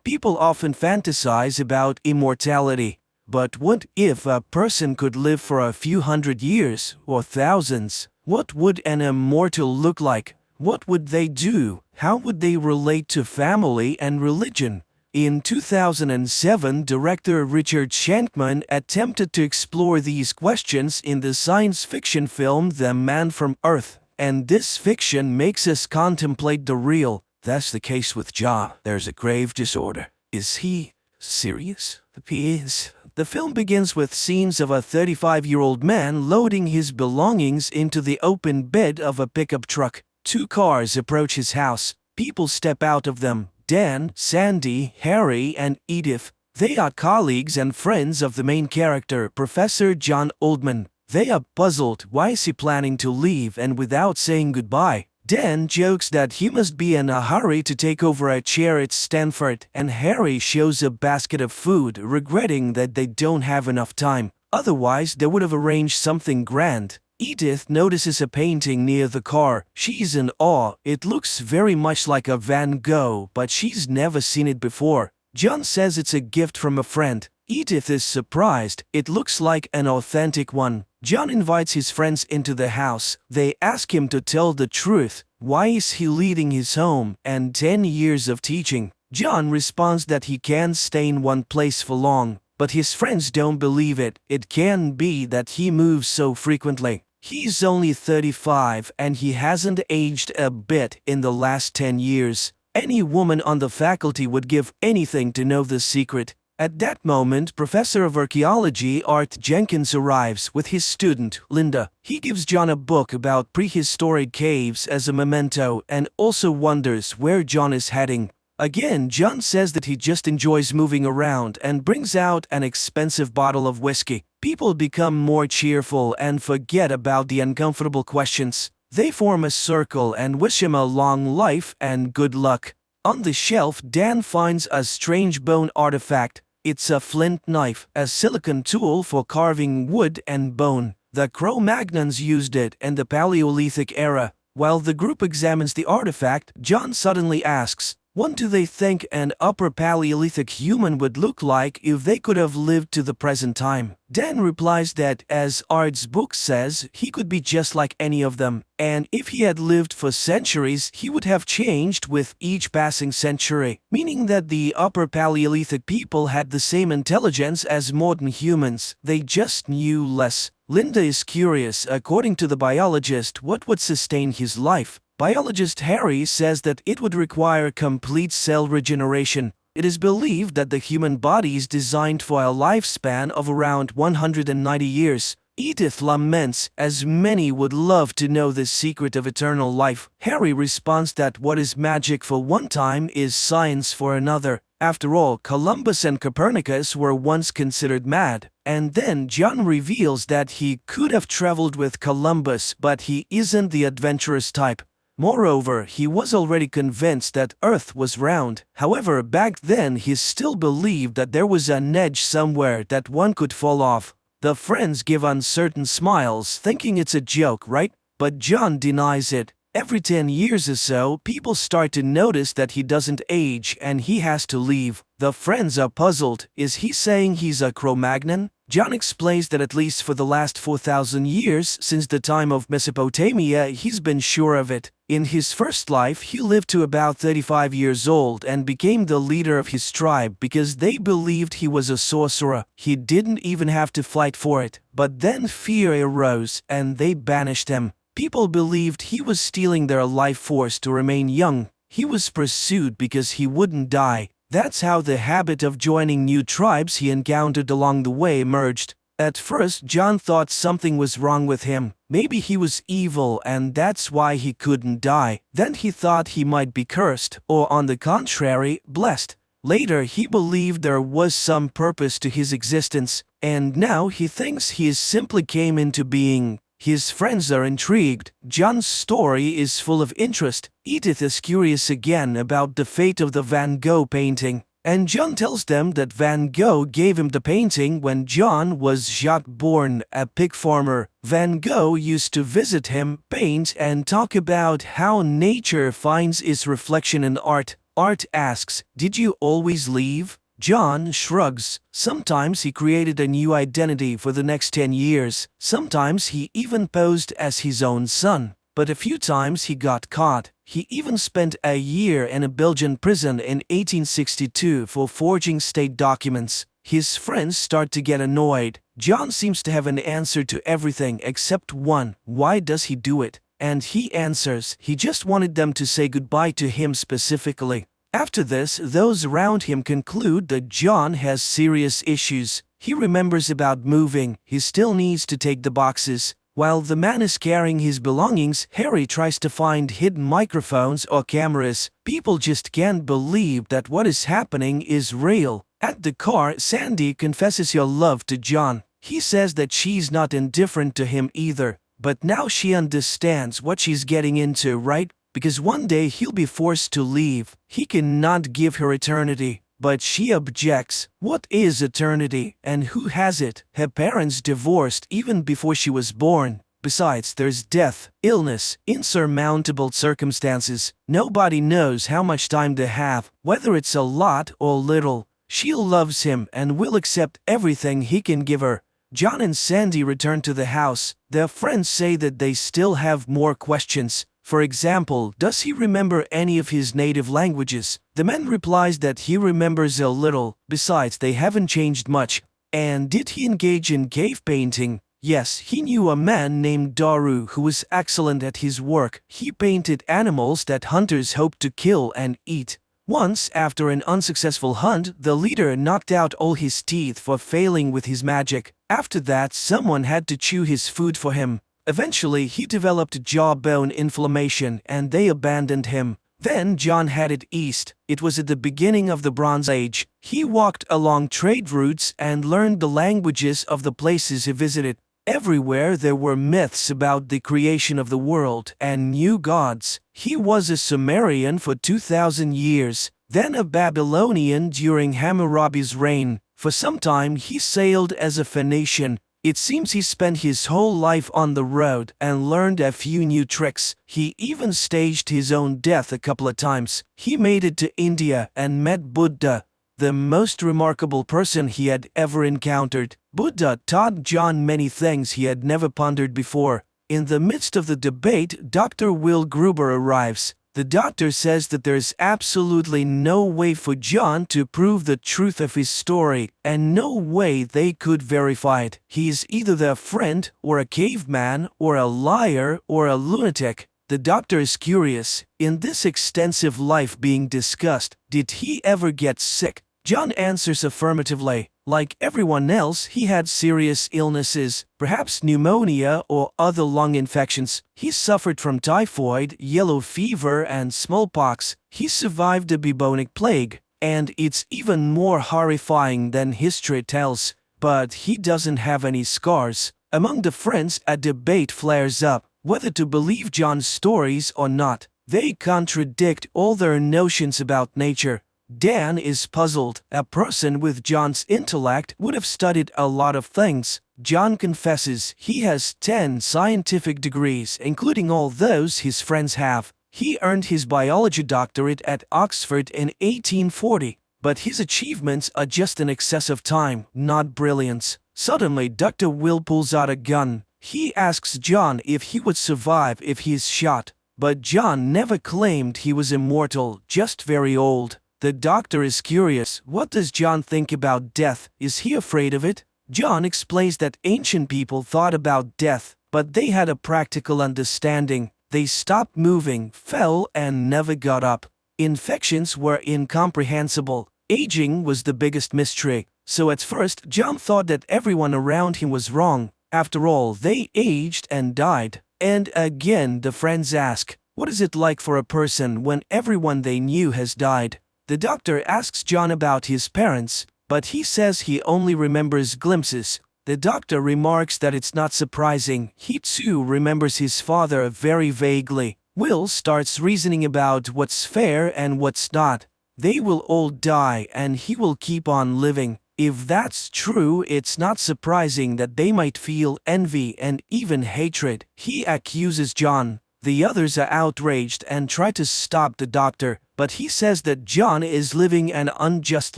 People often fantasize about immortality. But what if a person could live for a few hundred years or thousands? What would an immortal look like? What would they do? How would they relate to family and religion? In 2007, director Richard Shankman attempted to explore these questions in the science fiction film The Man from Earth, and this fiction makes us contemplate the real. That's the case with John. There's a grave disorder. Is he serious? He is. The film begins with scenes of a 35-year-old man loading his belongings into the open bed of a pickup truck. Two cars approach his house. People step out of them. Dan, Sandy, Harry, and Edith. They are colleagues and friends of the main character, Professor John Oldman. They are puzzled. Why is he planning to leave and without saying goodbye? Dan jokes that he must be in a hurry to take over a chair at Stanford, and Harry shows a basket of food, regretting that they don't have enough time. Otherwise, they would have arranged something grand. Edith notices a painting near the car. She's in awe. It looks very much like a Van Gogh, but she's never seen it before. John says it's a gift from a friend. Edith is surprised. It looks like an authentic one. John invites his friends into the house. They ask him to tell the truth. Why is he leaving his home and 10 years of teaching? John responds that he can't stay in one place for long, but his friends don't believe it. It can be that he moves so frequently. He's only 35 and he hasn't aged a bit in the last 10 years. Any woman on the faculty would give anything to know the secret. At that moment, Professor of Archaeology Art Jenkins arrives with his student, Linda. He gives John a book about prehistoric caves as a memento and also wonders where John is heading. Again, John says that he just enjoys moving around and brings out an expensive bottle of whiskey. People become more cheerful and forget about the uncomfortable questions. They form a circle and wish him a long life and good luck. On the shelf, Dan finds a strange bone artifact. It's a flint knife, a silicon tool for carving wood and bone. The Cro-Magnons used it in the Paleolithic era. While the group examines the artifact, John suddenly asks, what do they think an Upper Paleolithic human would look like if they could have lived to the present time? Dan replies that, as Art's book says, he could be just like any of them, and if he had lived for centuries, he would have changed with each passing century, meaning that the Upper Paleolithic people had the same intelligence as modern humans, they just knew less. Linda is curious, according to the biologist, what would sustain his life. Biologist Harry says that it would require complete cell regeneration. It is believed that the human body is designed for a lifespan of around 190 years. Edith laments, as many would love to know the secret of eternal life. Harry responds that what is magic for one time is science for another. After all, Columbus and Copernicus were once considered mad. And then John reveals that he could have traveled with Columbus, but he isn't the adventurous type. Moreover, he was already convinced that Earth was round. However, back then he still believed that there was an edge somewhere that one could fall off. The friends give uncertain smiles, thinking it's a joke, right? But John denies it. Every 10 years or so, people start to notice that he doesn't age and he has to leave. The friends are puzzled. Is he saying he's a Cro-Magnon? John explains that at least for the last 4,000 years, since the time of Mesopotamia, he's been sure of it. In his first life, he lived to about 35 years old and became the leader of his tribe because they believed he was a sorcerer. He didn't even have to fight for it. But then fear arose and they banished him. People believed he was stealing their life force to remain young. He was pursued because he wouldn't die. That's how the habit of joining new tribes he encountered along the way emerged. At first, John thought something was wrong with him. Maybe he was evil and that's why he couldn't die. Then he thought he might be cursed, or on the contrary, blessed. Later, he believed there was some purpose to his existence, and now he thinks he simply came into being. His friends are intrigued. John's story is full of interest. Edith is curious again about the fate of the Van Gogh painting. And John tells them that Van Gogh gave him the painting when John was just born, a pig farmer. Van Gogh used to visit him, paint, and talk about how nature finds its reflection in art. Art asks, "Did you always leave?" John shrugs. Sometimes he created a new identity for the next 10 years. Sometimes he even posed as his own son. But a few times he got caught. He even spent a year in a Belgian prison in 1862 for forging state documents. His friends start to get annoyed. John seems to have an answer to everything except one. Why does he do it? And he answers, he just wanted them to say goodbye to him specifically. After this, those around him conclude that John has serious issues. He remembers about moving. He still needs to take the boxes. While the man is carrying his belongings, Harry tries to find hidden microphones or cameras. People just can't believe that what is happening is real. At the car, Sandy confesses her love to John. He says that she's not indifferent to him either. But now she understands what she's getting into, right? Because one day he'll be forced to leave. He cannot give her eternity. But she objects. What is eternity, and who has it? Her parents divorced even before she was born. Besides, there's death, illness, insurmountable circumstances. Nobody knows how much time they have, whether it's a lot or little. She loves him and will accept everything he can give her. John and Sandy return to the house. Their friends say that they still have more questions. For example, does he remember any of his native languages? The man replies that he remembers a little. Besides, they haven't changed much. And did he engage in cave painting? Yes, he knew a man named Daru who was excellent at his work. He painted animals that hunters hoped to kill and eat. Once, after an unsuccessful hunt, the leader knocked out all his teeth for failing with his magic. After that, someone had to chew his food for him. Eventually, he developed jawbone inflammation and they abandoned him. Then John headed east. It was at the beginning of the Bronze Age. He walked along trade routes and learned the languages of the places he visited. Everywhere there were myths about the creation of the world and new gods. He was a Sumerian for 2,000 years, then a Babylonian during Hammurabi's reign. For some time he sailed as a Phoenician. It seems he spent his whole life on the road and learned a few new tricks. He even staged his own death a couple of times. He made it to India and met Buddha, the most remarkable person he had ever encountered. Buddha taught John many things he had never pondered before. In the midst of the debate, Dr. Will Gruber arrives. The doctor says that there's absolutely no way for John to prove the truth of his story, and no way they could verify it. He's either their friend, or a caveman, or a liar, or a lunatic. The doctor is curious. In this extensive life being discussed, did he ever get sick? John answers affirmatively. Like everyone else, he had serious illnesses, perhaps pneumonia or other lung infections. He suffered from typhoid, yellow fever, and smallpox. He survived the bubonic plague, and it's even more horrifying than history tells. But he doesn't have any scars. Among the friends, a debate flares up, whether to believe John's stories or not. They contradict all their notions about nature. Dan is puzzled. A person with John's intellect would have studied a lot of things. John confesses he has 10 scientific degrees, including all those his friends have. He earned his biology doctorate at Oxford in 1840, but his achievements are just an excess of time, not brilliance. Suddenly, Dr. Will pulls out a gun. He asks John if he would survive if he is shot, but John never claimed he was immortal, just very old. The doctor is curious. What does John think about death? Is he afraid of it? John explains that ancient people thought about death, but they had a practical understanding. They stopped moving, fell, and never got up. Infections were incomprehensible. Aging was the biggest mystery. So at first, John thought that everyone around him was wrong. After all, they aged and died. And again, the friends ask, what is it like for a person when everyone they knew has died? The doctor asks John about his parents, but he says he only remembers glimpses. The doctor remarks that it's not surprising. He too remembers his father very vaguely. Will starts reasoning about what's fair and what's not. They will all die and he will keep on living. If that's true, it's not surprising that they might feel envy and even hatred. He accuses John. The others are outraged and try to stop the doctor, but he says that John is living an unjust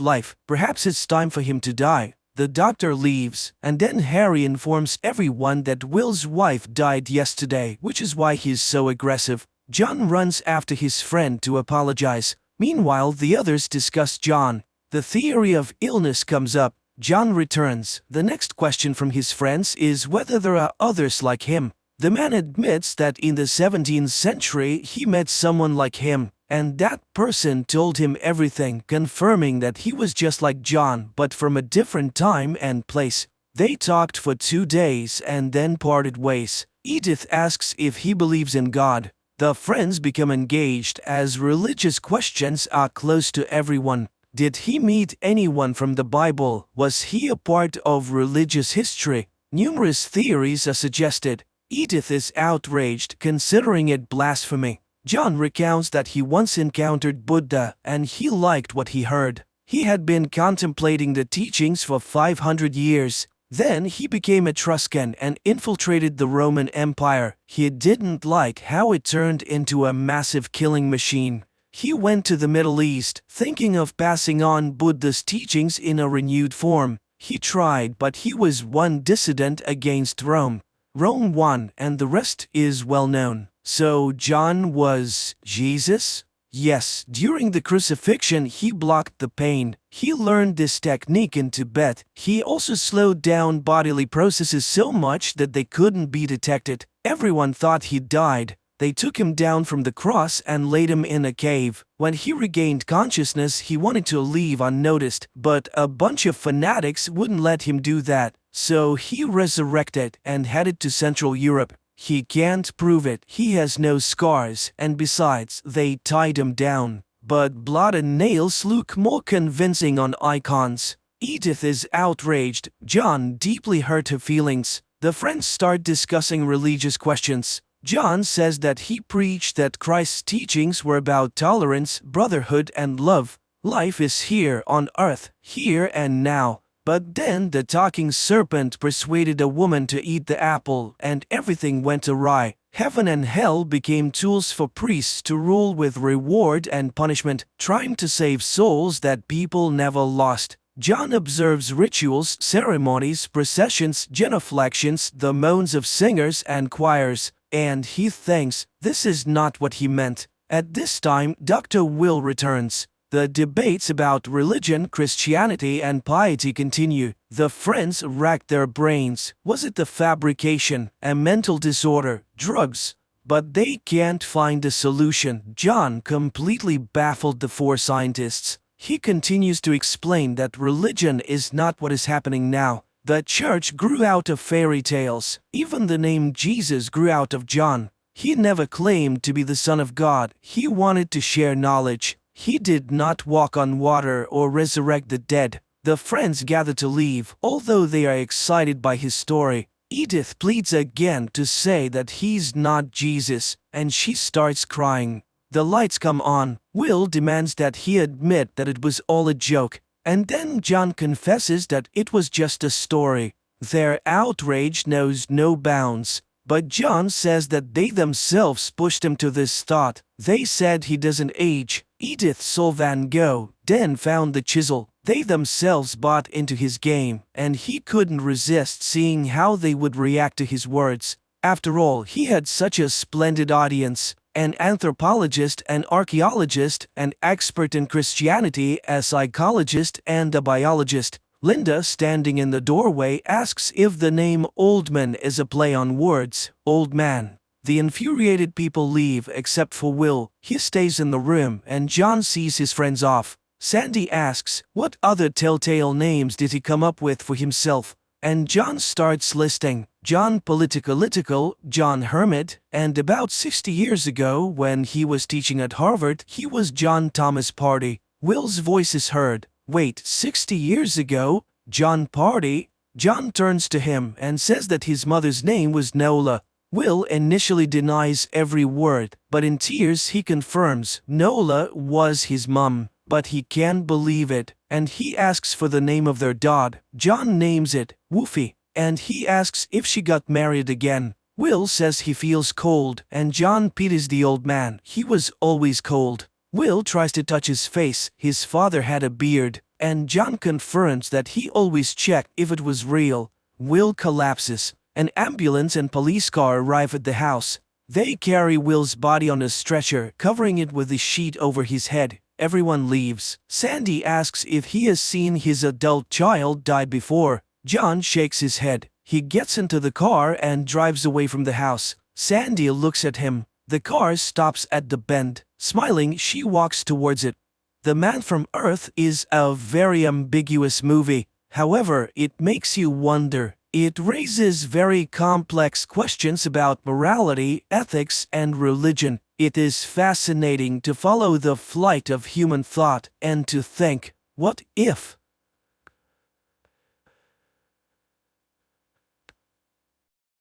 life. Perhaps it's time for him to die. The doctor leaves, and then Harry informs everyone that Will's wife died yesterday, which is why he's so aggressive. John runs after his friend to apologize. Meanwhile, the others discuss John. The theory of illness comes up. John returns. The next question from his friends is whether there are others like him. The man admits that in the 17th century he met someone like him, and that person told him everything, confirming that he was just like John, but from a different time and place. They talked for 2 days and then parted ways. Edith asks if he believes in God. The friends become engaged as religious questions are close to everyone. Did he meet anyone from the Bible? Was he a part of religious history? Numerous theories are suggested. Edith is outraged, considering it blasphemy. John recounts that he once encountered Buddha and he liked what he heard. He had been contemplating the teachings for 500 years. Then he became Etruscan and infiltrated the Roman Empire. He didn't like how it turned into a massive killing machine. He went to the Middle East, thinking of passing on Buddha's teachings in a renewed form. He tried, but he was one dissident against Rome. Rome won, and the rest is well known. So John was Jesus? Yes, during the crucifixion he blocked the pain. He learned this technique in Tibet. He also slowed down bodily processes so much that they couldn't be detected. Everyone thought he died. They took him down from the cross and laid him in a cave. When he regained consciousness, he wanted to leave unnoticed, but a bunch of fanatics wouldn't let him do that. So he resurrected and headed to Central Europe. He can't prove it, he has no scars, and besides, they tied him down. But blood and nails look more convincing on icons. Edith is outraged. John deeply hurt her feelings. The friends start discussing religious questions. John says that he preached that Christ's teachings were about tolerance, brotherhood, and love. Life is here on earth, here and now. But then the talking serpent persuaded a woman to eat the apple, and everything went awry. Heaven and hell became tools for priests to rule with reward and punishment, trying to save souls that people never lost. John observes rituals, ceremonies, processions, genuflections, the moans of singers and choirs, and he thinks this is not what he meant. At this time, Dr. Will returns. The debates about religion, Christianity, and piety continue. The friends racked their brains. Was it the fabrication, a mental disorder, drugs? But they can't find a solution. John completely baffled the 4 scientists. He continues to explain that religion is not what is happening now. The church grew out of fairy tales. Even the name Jesus grew out of John. He never claimed to be the Son of God. He wanted to share knowledge. He did not walk on water or resurrect the dead. The friends gather to leave, although they are excited by his story. Edith pleads again to say that he's not Jesus, and she starts crying. The lights come on. Will demands that he admit that it was all a joke, and then John confesses that it was just a story. Their outrage knows no bounds. But John says that they themselves pushed him to this thought. They said he doesn't age. Edith saw Van Gogh, then found the chisel. They themselves bought into his game, and he couldn't resist seeing how they would react to his words. After all, he had such a splendid audience. An anthropologist, an archaeologist, an expert in Christianity, a psychologist, and a biologist. Linda, standing in the doorway, asks if the name Oldman is a play on words, old man. The infuriated people leave except for Will. He stays in the room and John sees his friends off. Sandy asks, what other telltale names did he come up with for himself? And John starts listing. John Political, John Hermit, and about 60 years ago when he was teaching at Harvard, he was John Thomas Party. Will's voice is heard. Wait, 60 years ago? John Party? John turns to him and says that his mother's name was Nola. Will initially denies every word, but in tears he confirms Nola was his mum. But he can't believe it, and he asks for the name of their dog. John names it Woofy, and he asks if she got married again. Will says he feels cold, and John pities the old man. He was always cold. Will tries to touch his face. His father had a beard, and John confirms that he always checked if it was real. Will collapses. An ambulance and police car arrive at the house. They carry Will's body on a stretcher, covering it with a sheet over his head. Everyone leaves. Sandy asks if he has seen his adult child die before. John shakes his head. He gets into the car and drives away from the house. Sandy looks at him. The car stops at the bend. Smiling, she walks towards it. The Man from Earth is a very ambiguous movie. However, it makes you wonder. It raises very complex questions about morality, ethics, and religion. It is fascinating to follow the flight of human thought and to think, what if?